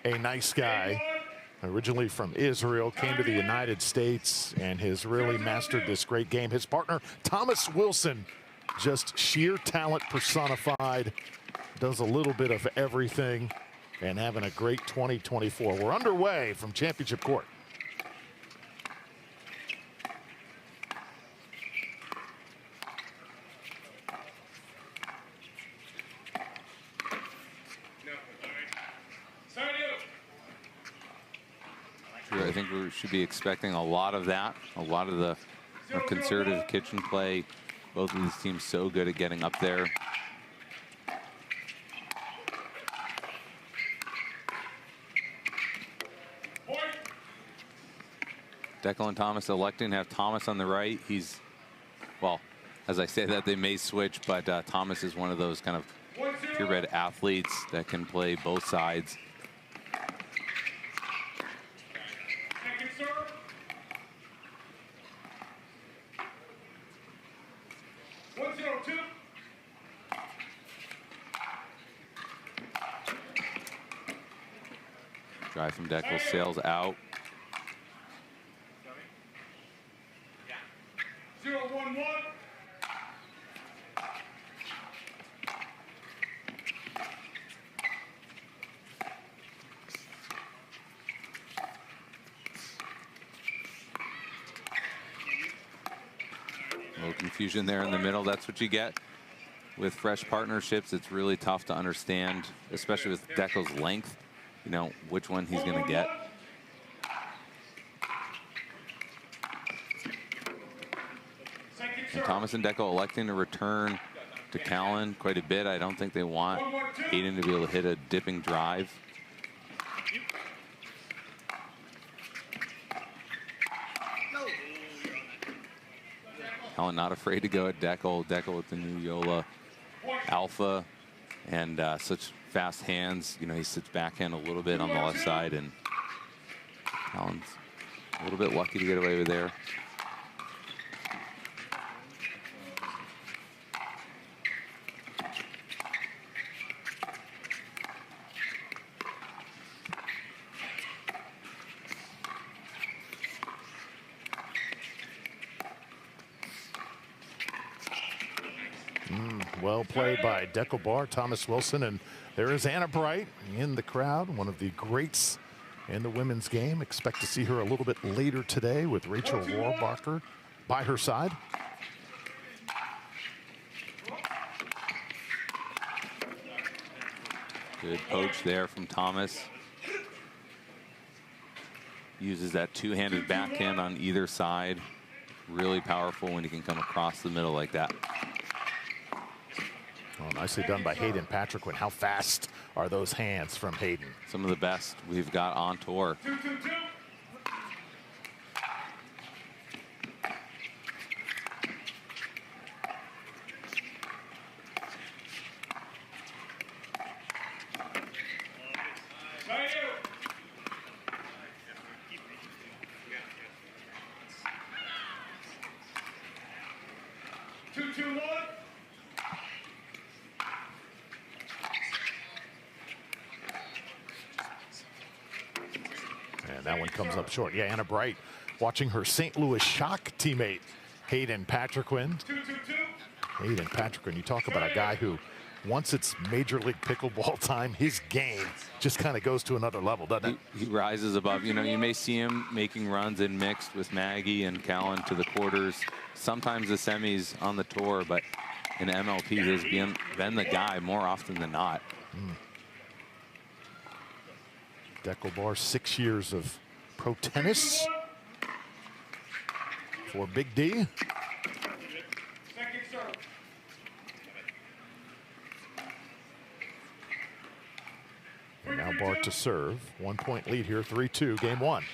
a nice guy. Originally from Israel, came to the United States and has really mastered this great game. His partner, Thomas Wilson, just sheer talent personified, does a little bit of everything and having a great 2024. We're underway from Championship Court. I think we should be expecting a lot of that, a lot of the conservative kitchen play. Both of these teams so good at getting up there. Dekel and Thomas electing to have Thomas on the right. He's, well, as I say that, they may switch, but Thomas is one of those kind of purebred athletes that can play both sides. Drive from Dekel, sails out. 0-1-1. A little confusion there in the middle. That's what you get with fresh partnerships. It's really tough to understand, especially with Dekel's length, you know, which one he's going to get. And Thomas and Dekel electing to return to Callan quite a bit. I don't think they want Hayden to be able to hit a dipping drive. Callan not afraid to go at Dekel. Dekel with the new Yola Alpha and such fast hands. You know, he sits backhand a little bit on the left side, and Callan's a little bit lucky to get away with there. Well played by Dekel, Thomas Wilson, and there is Anna Bright in the crowd, one of the greats in the women's game. Expect to see her a little bit later today with Rachel Rohrbacher by her side. Good poach there from Thomas. Uses that two-handed backhand on either side. Really powerful when he can come across the middle like that. Oh, nicely done by Hayden Patriquin. How fast are those hands from Hayden? Some of the best we've got on tour. And that one comes up short. Yeah, Anna Bright watching her St. Louis Shock teammate, Hayden Patriquin. Hayden Patriquin, you talk about a guy who, once it's Major League Pickleball time, his game just kind of goes to another level, doesn't it? He rises above. You know, you may see him making runs in mixed with Maggie and Callan to the quarters, sometimes the semis on the tour, but in MLP, he has been the guy more often than not. Dekel, 6 years of pro tennis for Big D. And now Bart to serve. 1 point lead here, 3-2, game one.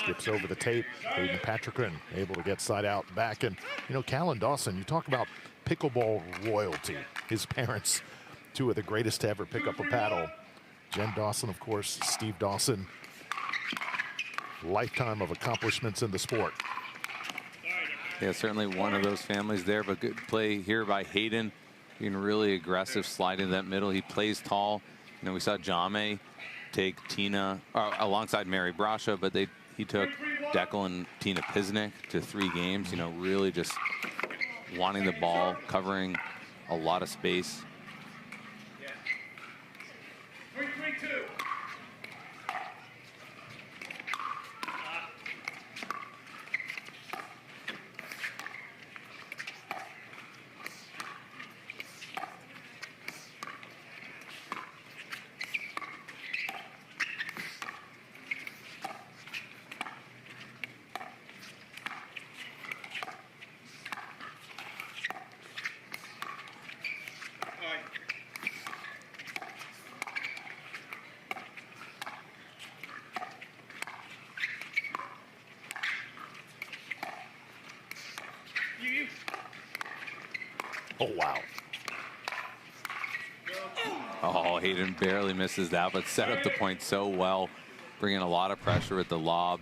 Skips over the tape. Hayden Patriquin able to get side out back. And, you know, Callan, Dawson, you talk about pickleball royalty. His parents, two of the greatest to ever pick up a paddle. Jen Dawson, of course, Steve Dawson. Lifetime of accomplishments in the sport. Yeah, certainly one of those families there, but good play here by Hayden, being really aggressive, sliding that middle. He plays tall. You know, we saw Jame take Tina alongside Mary Brasha, but he took Dekel and Tina Pisnik to 3 games. You know, really just wanting the ball, covering a lot of space. 3-3-2. Oh, wow. Oh, Hayden barely misses that, but set up the point so well, bringing a lot of pressure with the lob.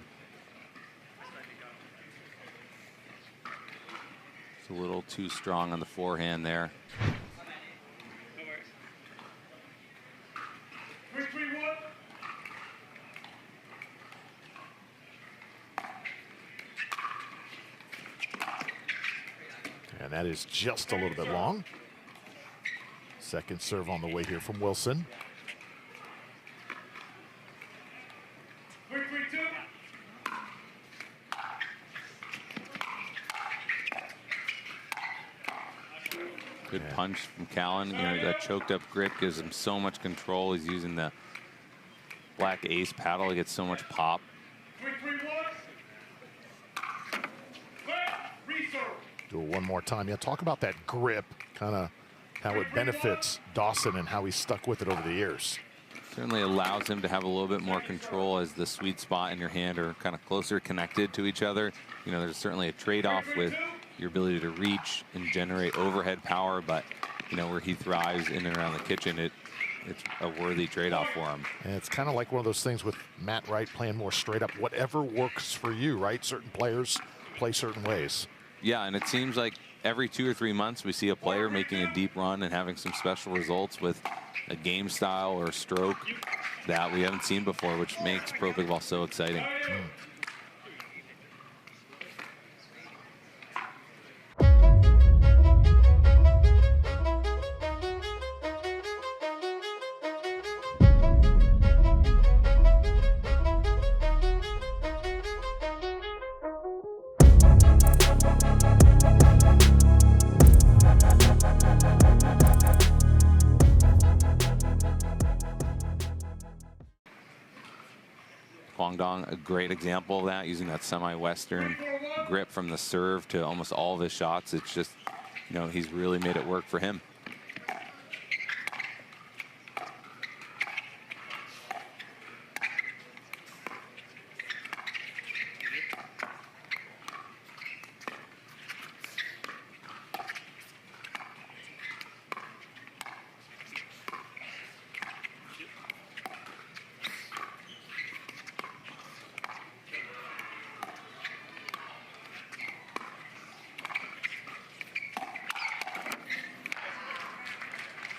It's a little too strong on the forehand there. 3-3-1. And that is just a little bit long. Second serve on the way here from Wilson. 3-3-2. Good punch from Callan. You know, that choked up grip gives him so much control. He's using the black ace paddle. He gets so much pop. 3-3-1. Reserve. Do it one more time. Yeah, talk about that grip, kind of how it benefits Dawson and how he's stuck with it over the years. Certainly allows him to have a little bit more control as the sweet spot in your hand are kind of closer connected to each other. You know, there's certainly a trade-off with your ability to reach and generate overhead power, but you know, where he thrives in and around the kitchen, it's a worthy trade-off for him. And it's kind of like one of those things with Matt Wright playing more straight up, whatever works for you, right? Certain players play certain ways. Yeah, and it seems like every 2 or 3 months we see a player making a deep run and having some special results with a game style or a stroke that we haven't seen before, which makes pro pickleball so exciting. Guangdong, a great example of that, using that semi-Western grip from the serve to almost all of his shots. It's just, you know, he's really made it work for him.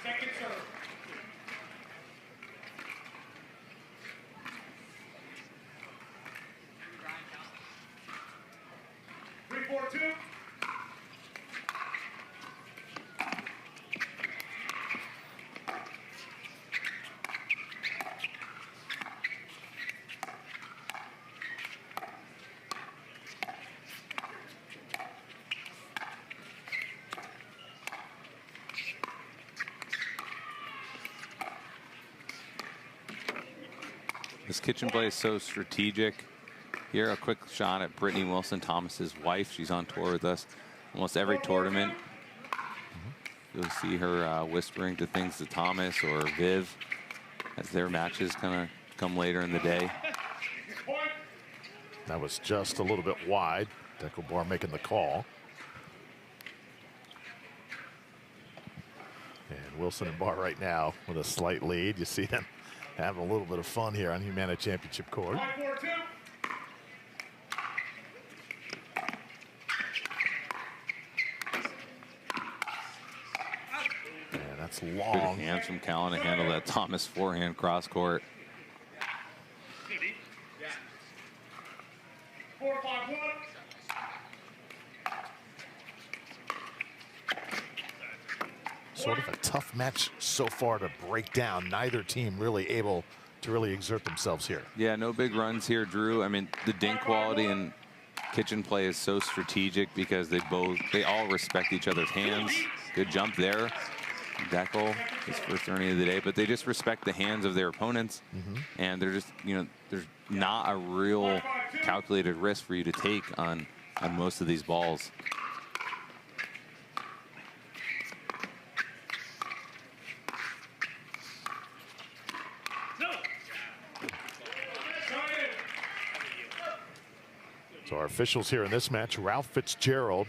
Second serve. 3-4-2. This kitchen play is so strategic. Here, a quick shot at Brittany Wilson, Thomas's wife. She's on tour with us almost every tournament. You'll see her whispering to things to Thomas or Viv as their matches kind of come later in the day. That was just a little bit wide. Dekel Bar making the call. And Wilson and Bar right now with a slight lead. You see them having a little bit of fun here on Humana Championship Court. 5-4-2. That's Good long. hands from Callan to handle that Thomas forehand cross court. 4-5-1. Sort of a tough match so far to break down. Neither team really able to really exert themselves here. Yeah, no big runs here, Drew. I mean, the dink quality and kitchen play is so strategic because they all respect each other's hands. Good jump there. Dekel, his first earning of the day, but they just respect the hands of their opponents. And they're just, you know, there's not a real calculated risk for you to take on most of these balls. So our officials here in this match, Ralph Fitzgerald,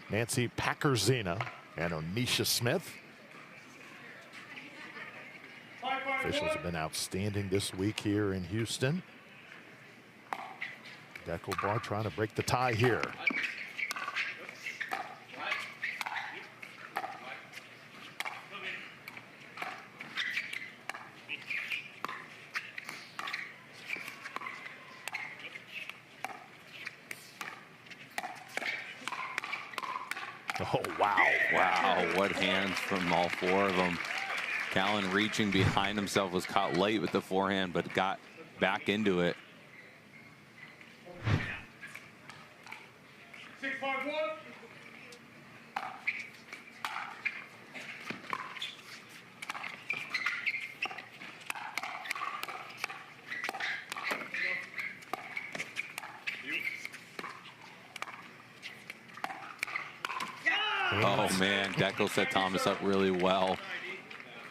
Nancy Packerzina, and Onisha Smith. Officials have been outstanding this week here in Houston. Dekel bar trying to break the tie here. Oh, wow. Wow, what hands from all four of them. Callan reaching behind himself, was caught late with the forehand, but got back into it. 6-5-1. Oh man, Dekel set Thomas up really well.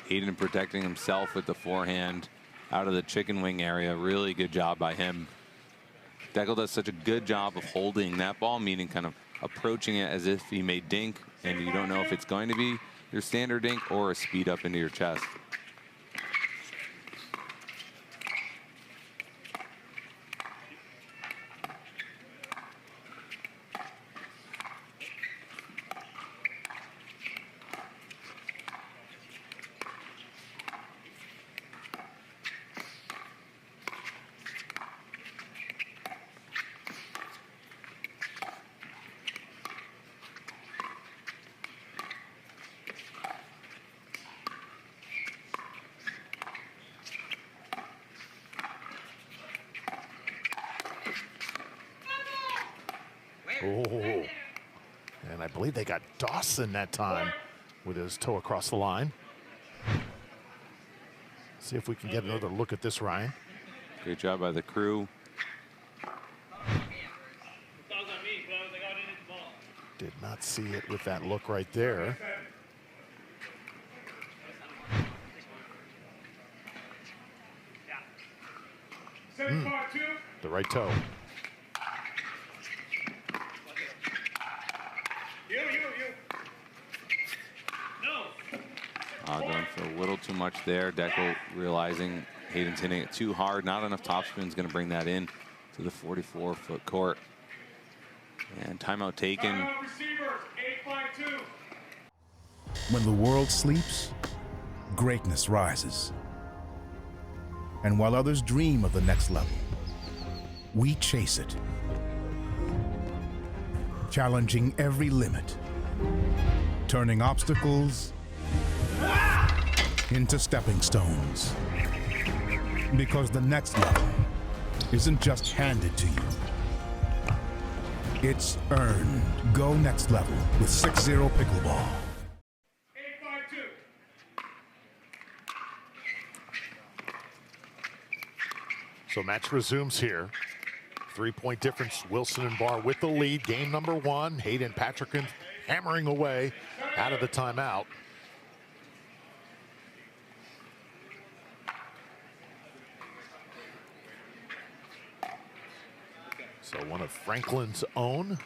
Hayden protecting himself with the forehand out of the chicken wing area. Really good job by him. Dekel does such a good job of holding that ball, meaning kind of approaching it as if he made dink, and you don't know if it's going to be your standard dink or a speed up into your chest. Oh, and I believe they got Dawson that time with his toe across the line. See if we can get another look at this, Ryan. Great job by the crew. Did not see it with that look right there. The right toe. Going for a little too much there. Dekel realizing Hayden's hitting it too hard. Not enough topspin is going to bring that in to the 44-foot court. And timeout taken. When the world sleeps, greatness rises. And while others dream of the next level, we chase it. Challenging every limit, turning obstacles into stepping stones. Because the next level isn't just handed to you, it's earned. Go next level with 6-0 Pickleball. 8-5-2. So match resumes here. 3-point difference, Wilson and Barr with the lead. Game number one, Hayden Patriquin hammering away out of the timeout. So one of Franklin's own,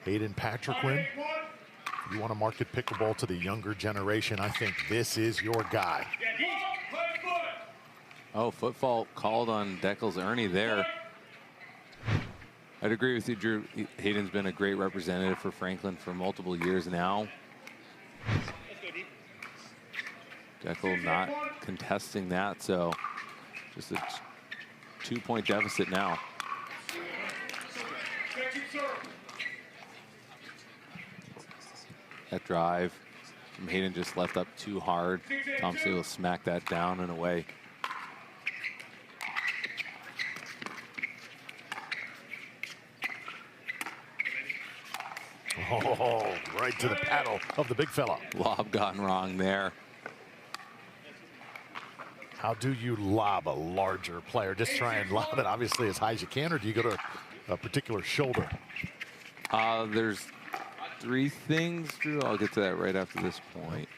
Hayden Patriquin. If you want to market pickleball to the younger generation, I think this is your guy. Oh, foot fault called on Dekel's Ernie there. I'd agree with you, Drew. Hayden's been a great representative for Franklin for multiple years now. Dekel not contesting that, so just a 2-point deficit now. That drive from Hayden just left up too hard. Thompson will smack that down and away. Oh, right to the paddle of the big fella. Lob gone wrong there. How do you lob a larger player? Just try and lob it obviously as high as you can, or do you go to a particular shoulder? There's 3 things, Drew. I'll get to that right after this point.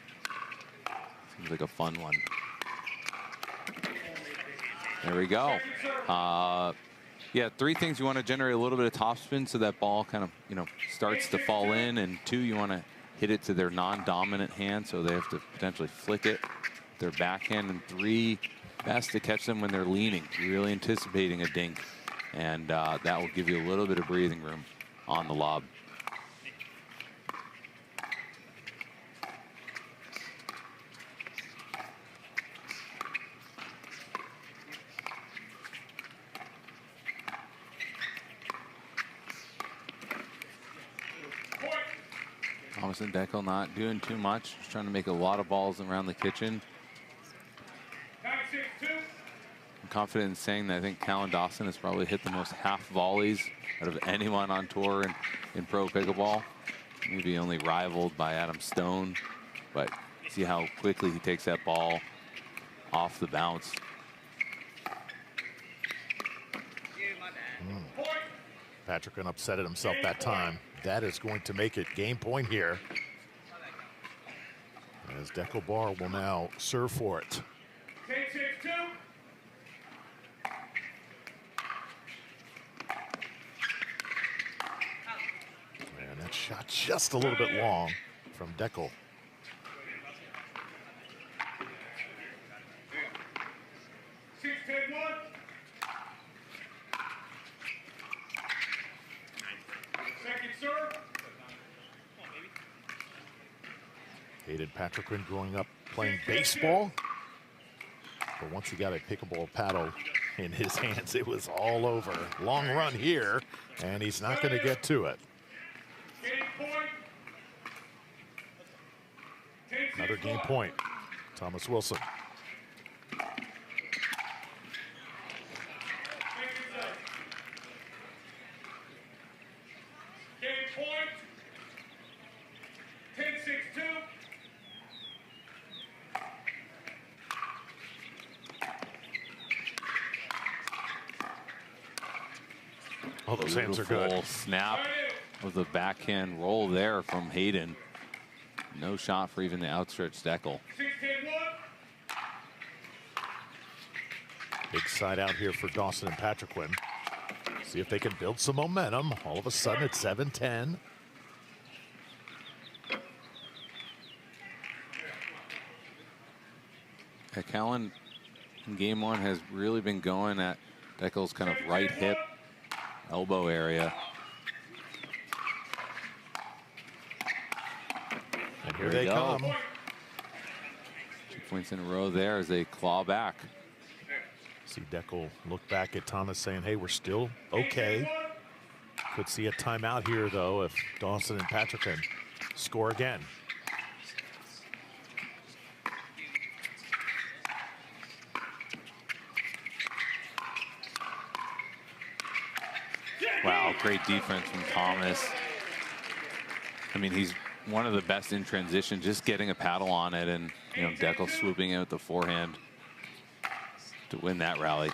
Seems like a fun one. There we go. Yeah, 3 things. You want to generate a little bit of topspin so that ball kind of, starts to fall in. And 2, you want to hit it to their non-dominant hand, so they have to potentially flick it their backhand. And 3, best to catch them when they're leaning, really anticipating a dink. And that will give you a little bit of breathing room on the lob. Dawson, Dekel not doing too much, just trying to make a lot of balls around the kitchen. I'm confident in saying that I think Callan Dawson has probably hit the most half volleys out of anyone on tour in pro pickleball. Maybe only rivaled by Adam Stone, but see how quickly he takes that ball off the bounce. Patriquin upset at himself that time. That is going to make it game point here, as Dekel Bar will now serve for it. And that shot just a little bit long from Dekel. Hayden Patriquin growing up playing baseball, but once he got a pickleball paddle in his hands, it was all over. Long run here, and he's not going to get to it. Another game point. Thomas Wilson. Oh, those hands are good. Snap of the backhand roll there from Hayden. No shot for even the outstretched Dekel. Big side out here for Dawson and Patriquin. See if they can build some momentum. All of a sudden it's 7-10. Callan in game 1 has really been going at Dekel's kind of right hip, elbow area. And here they come. 2 points in a row there as they claw back. See Dekel look back at Thomas saying, hey, we're still okay. Could see a timeout here, though, if Dawson and Patriquin score again. Wow, great defense from Thomas. I mean, he's one of the best in transition, just getting a paddle on it, and Dekel swooping in with the forehand to win that rally.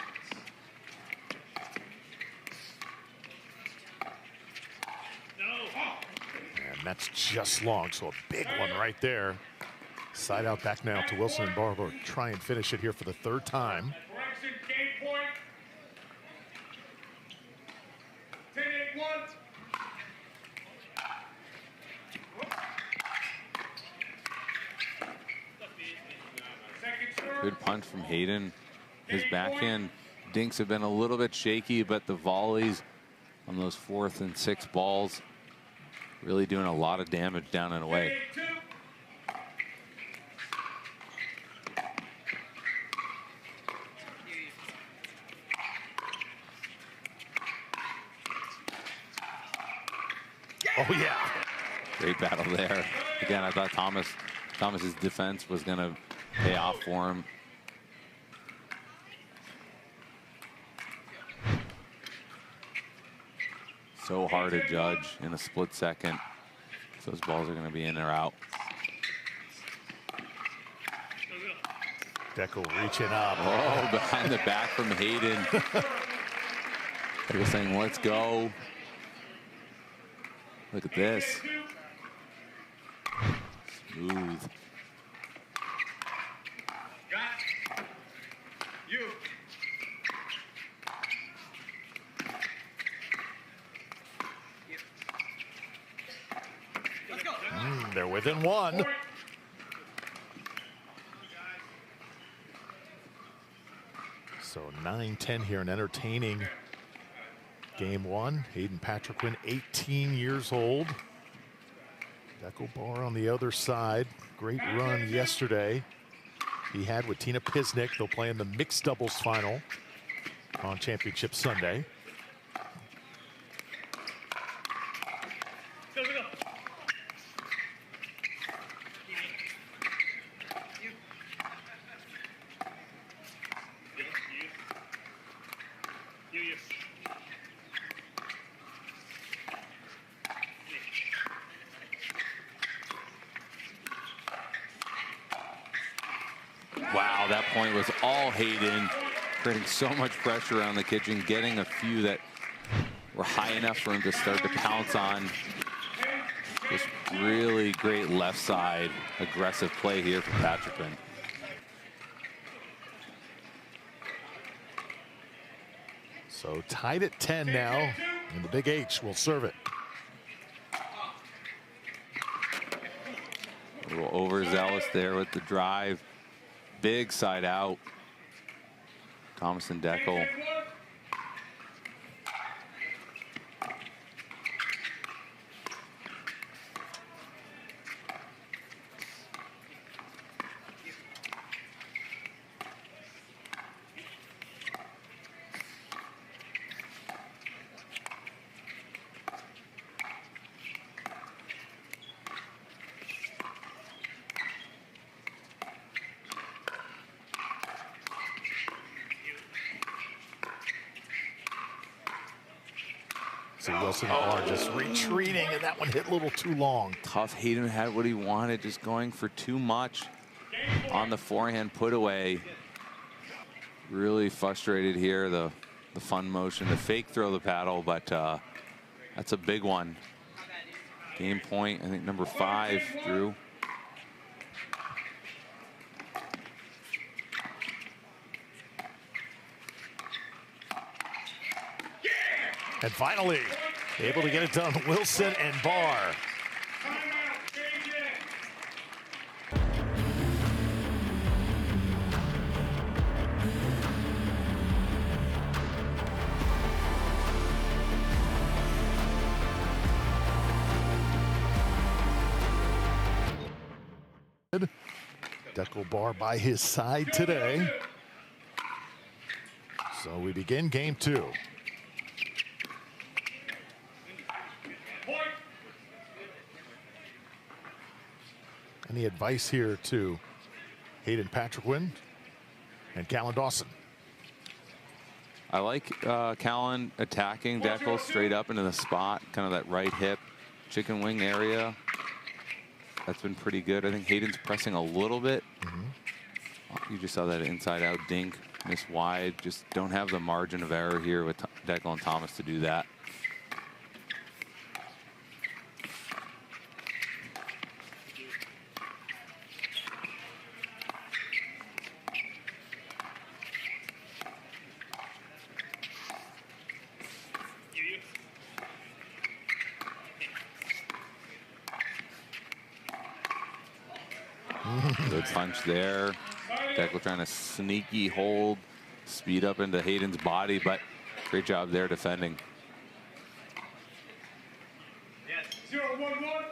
And that's just long, so a big one right there. Side out back now to Wilson and Barber. Try and finish it here for the 3rd time. Good punch from Hayden. His backhand dinks have been a little bit shaky, but the volleys on those 4th and 6th balls really doing a lot of damage down and away. Oh, yeah. Great battle there. Again, I thought Thomas's defense was going to pay off for him. So hard to judge in a split second if those balls are going to be in or out. Dekel reaching up. Oh, behind the back from Hayden. Dekel saying, let's go. Look at this. Smooth. They're within one. So 9-10 here, an entertaining game one. Hayden Patriquin, 18 years old. Dekel Bar on the other side. Great run yesterday he had with Tina Pisnik. They'll play in the mixed doubles final on Championship Sunday. Wow, that point was all Hayden, creating so much pressure on the kitchen, getting a few that were high enough for him to start to pounce on. Just really great left side aggressive play here for Patriquin. So tied at 10 now, and the Big H will serve it. A little overzealous there with the drive. Big side out. Thomas and Dekel. So Wilson are just retreating, and that one hit a little too long. Tough. Hayden had what he wanted, just going for too much on the forehand put away. Really frustrated here. The fun motion, the fake throw the paddle, but that's a big one. Game point, I think number 5, Drew. And finally, able to get it done, Wilson and Barr. Dekel Bar by his side today. So we begin game 2. Any advice here to Hayden Patriquin and Callan Dawson? I like Callan attacking Dekel straight up into the spot, kind of that right hip, chicken wing area. That's been pretty good. I think Hayden's pressing a little bit. You just saw that inside out dink, miss wide. Just don't have the margin of error here with Dekel and Thomas to do that. Good punch there. Dekel trying to sneaky hold, speed up into Hayden's body, but great job there defending. 0-1-1.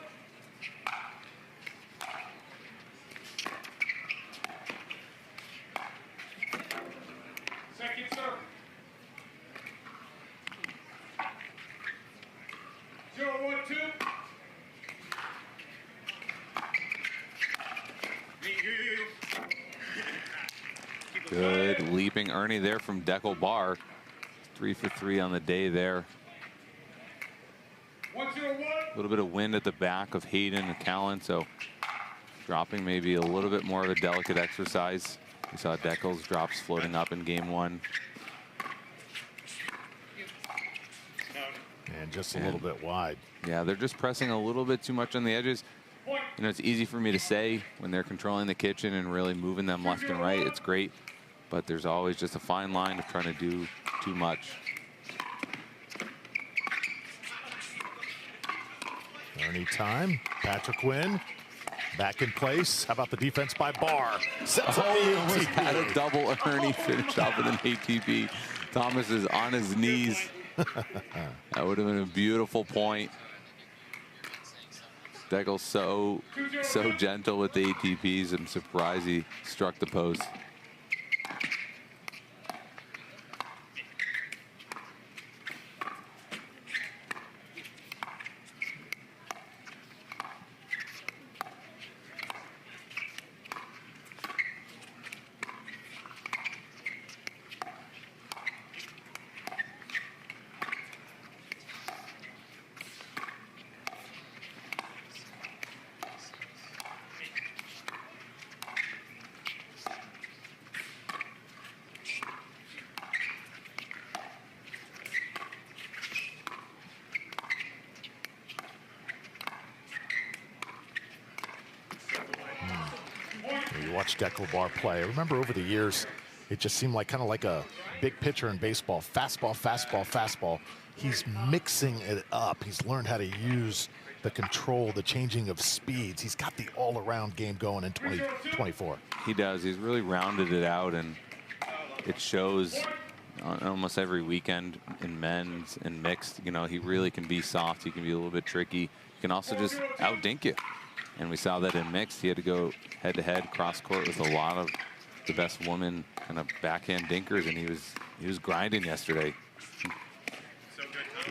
Second serve. 0-1-2. Good leaping Ernie there from Dekel bar. 3 for 3 on the day there. 101. A little bit of wind at the back of Hayden and Callan, so dropping maybe a little bit more of a delicate exercise. We saw Dekel's drops floating up in game 1. And just a little bit wide. Yeah, they're just pressing a little bit too much on the edges. You know, it's easy for me to say when they're controlling the kitchen and really moving them left and right. It's great, but there's always just a fine line of trying to do too much. Ernie time. Patriquin back in place. How about the defense by Barr? Sets up the Almost ATP. had a double Ernie finish off with an ATP. Thomas is on his knees. That would have been a beautiful point. Dekel's so gentle with the ATPs. I'm surprised he struck the post. You watch Dekel bar play. I remember over the years, it just seemed like kind of like a big pitcher in baseball. Fastball, fastball, fastball. He's mixing it up. He's learned how to use the control, the changing of speeds. He's got the all-around game going in 2024. He does. He's really rounded it out, and it shows on almost every weekend in men's and mixed. You know, he really can be soft. He can be a little bit tricky. He can also just out-dink you. And we saw that in mixed. He had to go head-to-head cross-court with a lot of the best women kind of backhand dinkers, and he was grinding yesterday.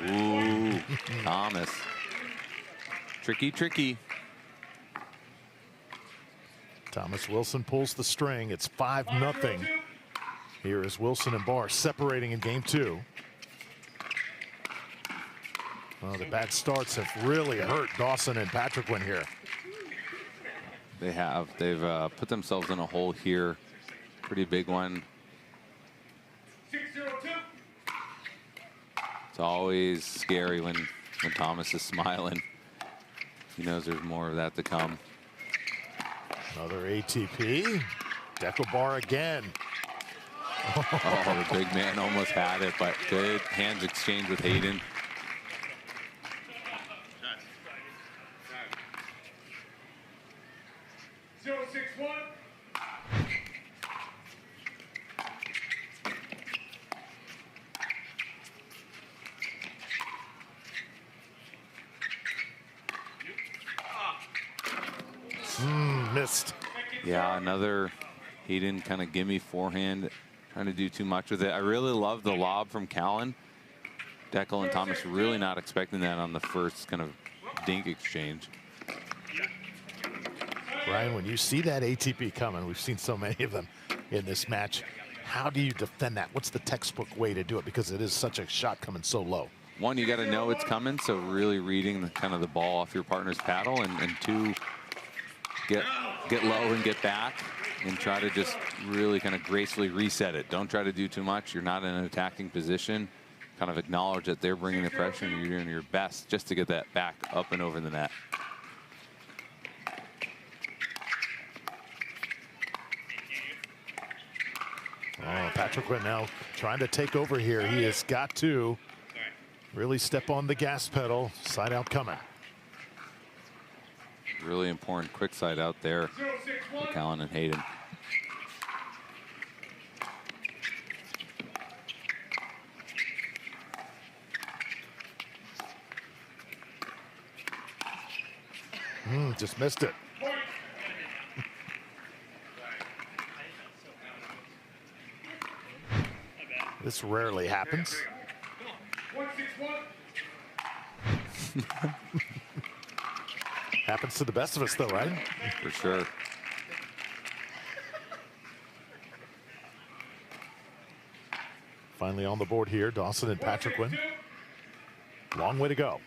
Ooh, Thomas. Tricky, tricky. Thomas Wilson pulls the string. It's 5-0. Here is Wilson and Barr separating in game 2. Well, the bad starts have really hurt Dawson and Patriquin here. They have. They've put themselves in a hole here. Pretty big one. 602. It's always scary when Thomas is smiling. He knows there's more of that to come. Another ATP. Dekel bar again. Oh, the big man almost had it, but good hands exchange with Hayden. Zero 6-1. Missed. Yeah, another Hayden kind of gimme forehand, trying to do too much with it. I really love the lob from Callan. Dekel and Thomas really not expecting that on the first kind of dink exchange. Ryan, when you see that ATP coming, we've seen so many of them in this match. How do you defend that? What's the textbook way to do it? Because it is such a shot coming so low. One, you got to know it's coming, so really reading the kind of the ball off your partner's paddle, and two, get low and get back and try to just really kind of gracefully reset it. Don't try to do too much. You're not in an attacking position. Kind of acknowledge that they're bringing the pressure and you're doing your best just to get that back up and over the net. Oh, Patriquin now trying to take over here. He has got to really step on the gas pedal. Side out coming. Really important quick side out there for Callan and Hayden. Just missed it. This rarely happens. 161. Happens to the best of us, though, right? For sure. Finally on the board here, Dawson and Patriquin. Long way to go.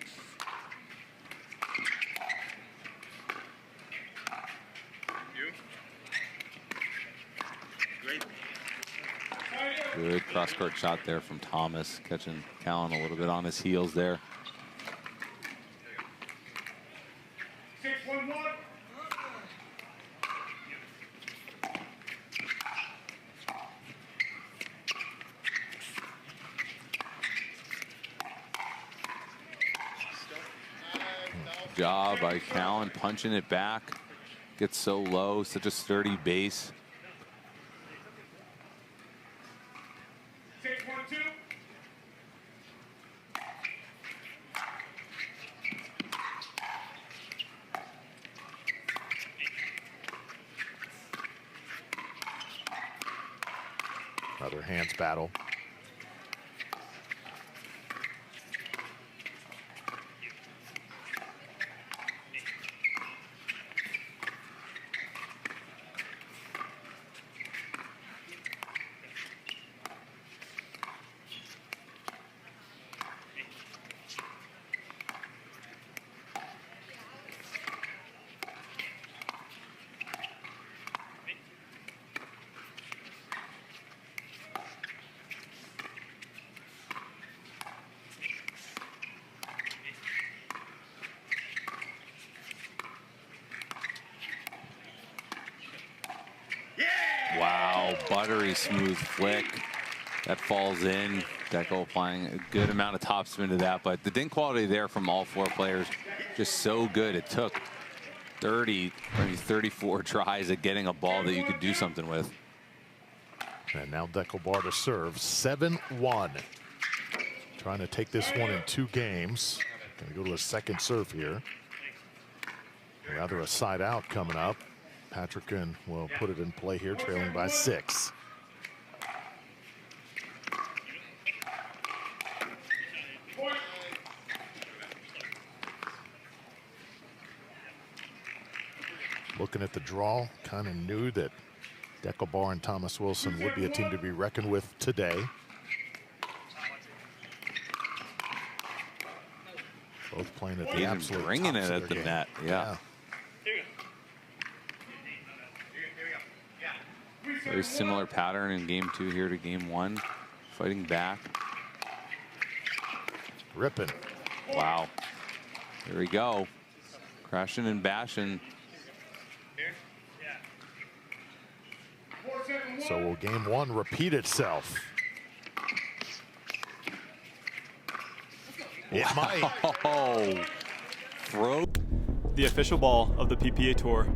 Good cross-court shot there from Thomas, catching Callan a little bit on his heels there. 6-1-1. Job by Callan, punching it back. Gets so low, such a sturdy base. 6-1-2. Another hands battle. Wow, buttery smooth flick. That falls in. Dekel applying a good amount of topspin to that, but the dink quality there from all four players just so good. It took 30, maybe 34 tries at getting a ball that you could do something with. And now Dekel to serve, 7-1. Trying to take this one in 2 games. Going to go to a second serve here. Rather a side out coming up. Patriquin will put it in play here, trailing by 6. Looking at the draw, kind of knew that Dekel and Thomas Wilson would be a team to be reckoned with today. Both playing at the Hayden absolute bringing tops it of at their the game. net. Yeah. Very similar pattern in game 2 here to game 1. Fighting back. Ripping. Wow. Here we go. Crashing and bashing. So will game 1 repeat itself? It might. Oh, throw. The official ball of the PPA Tour.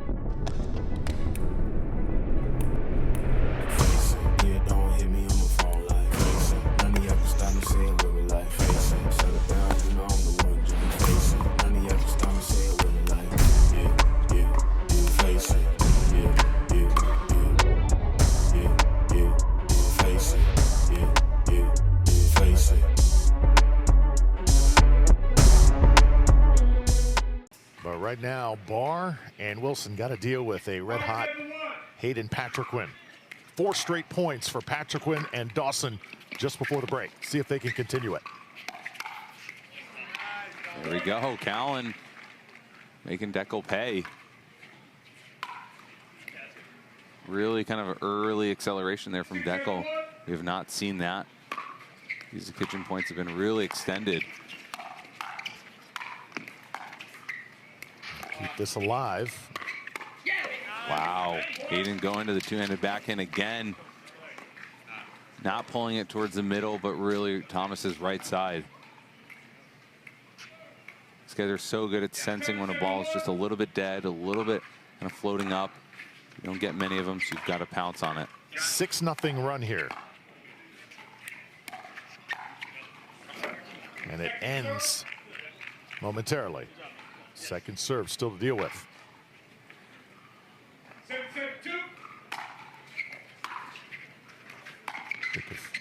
Yeah, don't hit me on the phone like face it. None of y'all can stop me saying with me like face it. Shut it down, you know I'm the one doing face it. None of y'all can stop me saying with me like yeah, face it. Face it. Face it. But right now, Barr and Wilson got to deal with a red-hot Hayden Patriquin. 4 straight points for Patriquin and Dawson just before the break. See if they can continue it. There we go. Callan making Dekel pay. Really kind of an early acceleration there from Dekel. We have not seen that. These kitchen points have been really extended. Keep this alive. Wow. Hayden going to the two-handed backhand again. Not pulling it towards the middle, but really Thomas's right side. These guys are so good at sensing when a ball is just a little bit dead, a little bit kind of floating up. You don't get many of them, so you've got to pounce on it. 6-0 run here. And it ends momentarily. Second serve still to deal with. 7-7-2. I think if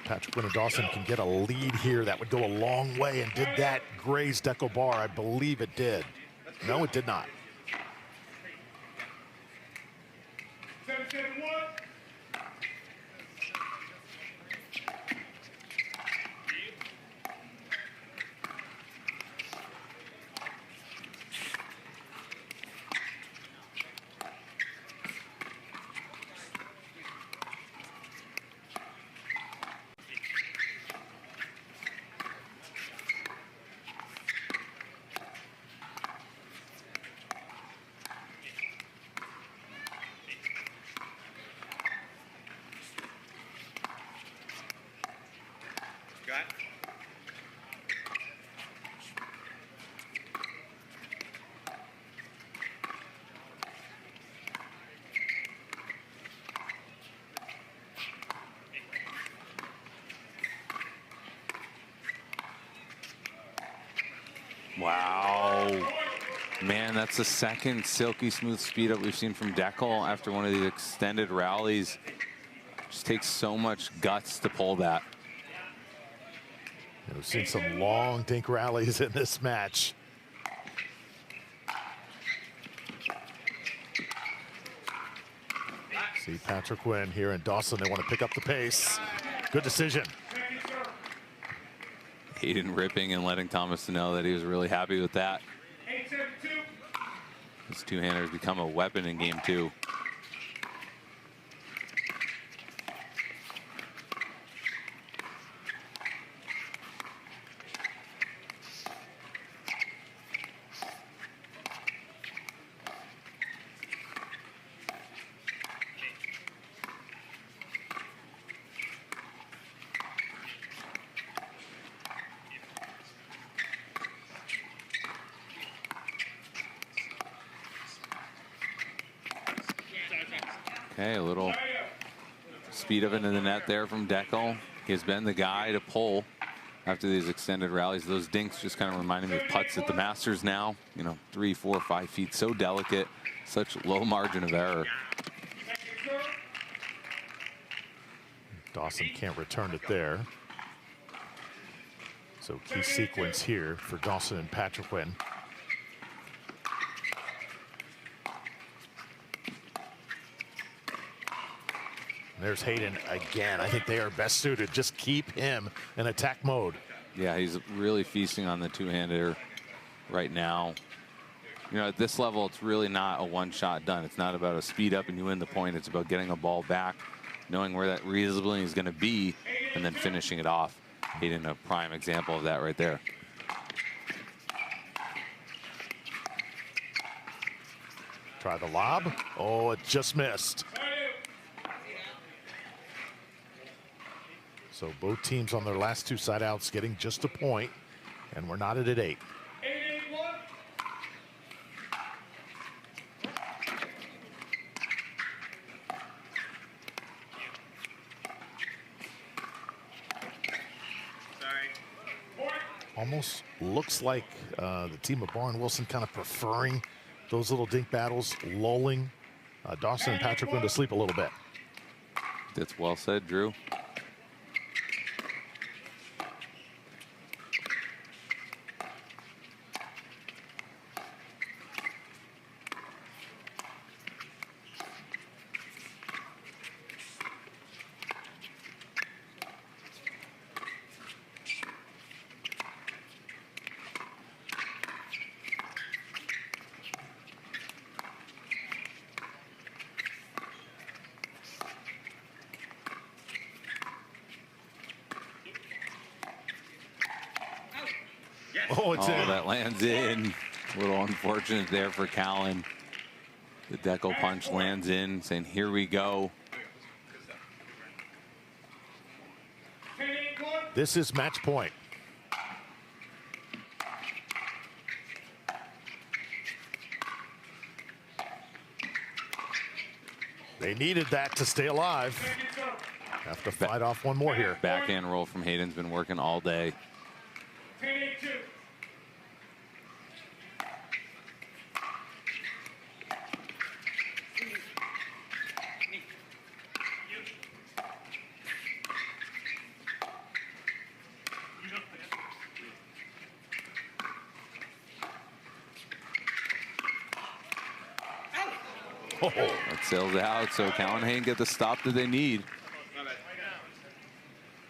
Patriquin and Dawson can get a lead here, that would go a long way. And did that graze Dekel? I believe it did. No, it did not. 7-7-1. Wow. Man, that's the second silky smooth speed up we've seen from Dekel after one of these extended rallies. Just takes so much guts to pull that. We've seen some long dink rallies in this match. See Patriquin here in Dawson. They want to pick up the pace. Good decision. Hayden ripping and letting Thomas know that he was really happy with that. 872. His two-handers become a weapon in game 2. Okay, a little speed up into the net there from Dekel. He has been the guy to pull after these extended rallies. Those dinks just kind of reminding me of putts at the Masters now. You know, 3, 4, 5 feet, so delicate, such low margin of error. Dawson can't return it there. So key sequence here for Dawson and Patriquin. There's Hayden again. I think they are best suited. Just keep him in attack mode. Yeah, he's really feasting on the two-hander right now. You know, at this level, it's really not a one-shot done. It's not about a speed up and you win the point. It's about getting a ball back, knowing where that reasonably is going to be, and then finishing it off. Hayden, a prime example of that right there. Try the lob. Oh, it just missed. So both teams on their last 2 side outs getting just a point, and we're knotted at 8. 881. Almost looks like the team of Barr and Wilson kind of preferring those little dink battles, lulling Dawson and Patriquin to sleep a little bit. That's well said, Drew. Oh, it's in. That lands in. A little unfortunate there for Callan. The Dekel punch lands in, saying, here we go. This is match point. They needed that to stay alive. Have to fight off one more here. Backhand roll from Hayden's been working all day. 1082. Oh, That sails out, so Callan and Hayden get the stop that they need.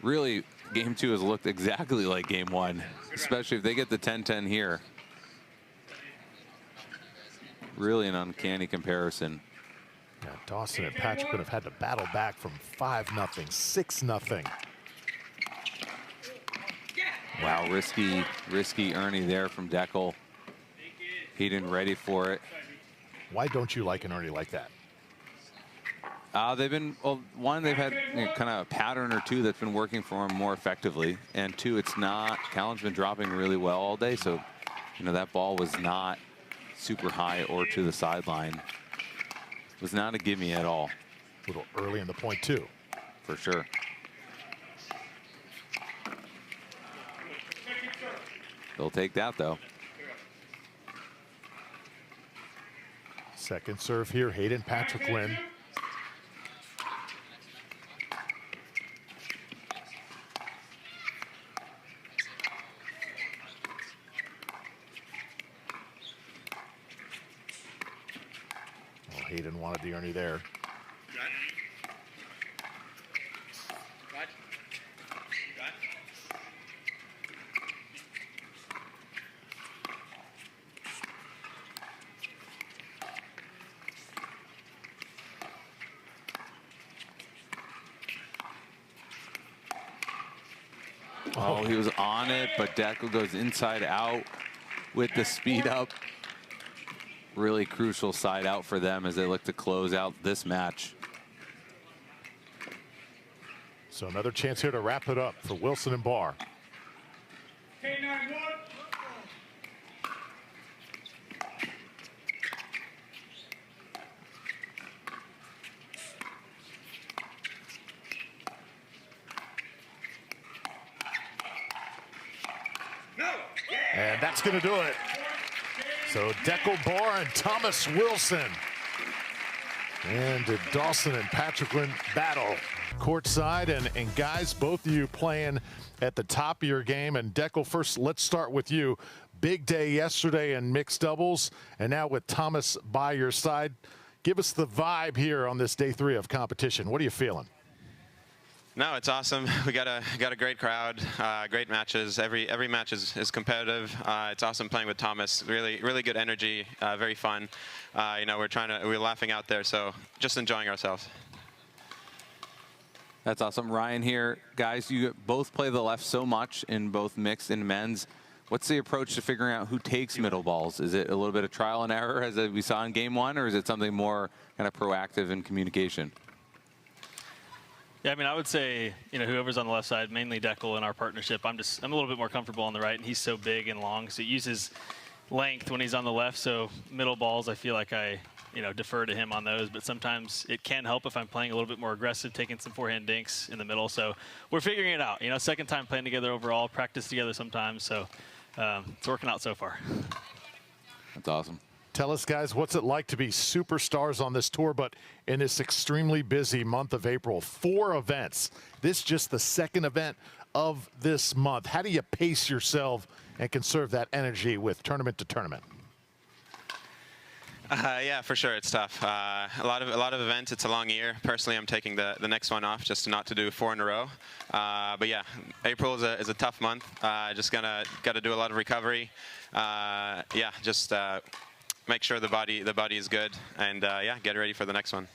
Really, game 2 has looked exactly like game 1, especially if they get the 10-10 here. Really an uncanny comparison. yeah, Dawson and Patriquin have had to battle back from 5-0, 6-0. Wow, risky Ernie there from Dekel. Hayden ready for it. Why don't you like an Ernie like that? They've been, well, one, they've had kind of a pattern or two that's been working for them more effectively. And 2, it's not, Callan's been dropping really well all day. So, you know, that ball was not super high or to the sideline. It was not a gimme at all. A little early in the point, too. For sure. They'll take that, though. Second serve here, Hayden Patriquin. Oh, Hayden wanted the early there. Oh, he was on it, but Dekel goes inside out with the speed up. Really crucial side out for them as they look to close out this match. So another chance here to wrap it up for Wilson and Barr. K91. And that's going to do it. So Dekel, Barr, and Thomas Wilson. And Dawson and Patriquin battle courtside. And guys, both of you playing at the top of your game. And Dekel, first, let's start with you. Big day yesterday in mixed doubles, and now with Thomas by your side. Give us the vibe here on this day 3 of competition. What are you feeling? No, it's awesome. We got a great crowd, great matches. Every match is competitive. It's awesome playing with Thomas. Really good energy, very fun. You know, we're laughing out there, so just enjoying ourselves. That's awesome. Ryan here. Guys, you both play the left so much in both mixed and men's. What's the approach to figuring out who takes middle balls? Is it a little bit of trial and error as we saw in game 1, or is it something more kind of proactive in communication? Yeah, I mean, I would say, you know, whoever's on the left side, mainly Dekel in our partnership. I'm a little bit more comfortable on the right, and he's so big and long, so he uses length when he's on the left. So middle balls, I feel like I, you know, defer to him on those. But sometimes it can help if I'm playing a little bit more aggressive, taking some forehand dinks in the middle. So we're figuring it out. You know, second time playing together overall, practice together sometimes. So it's working out so far. That's awesome. Tell us, guys, what's it like to be superstars on this tour, but in this extremely busy month of April? 4 events. This just the second event of this month. How do you pace yourself and conserve that energy with tournament to tournament? Yeah, for sure, it's tough. A lot of events. It's a long year. Personally, I'm taking the next one off just not to do 4 in a row. But yeah, April is a tough month. Just got to do a lot of recovery. Yeah, just make sure the body is good, and yeah, get ready for the next one.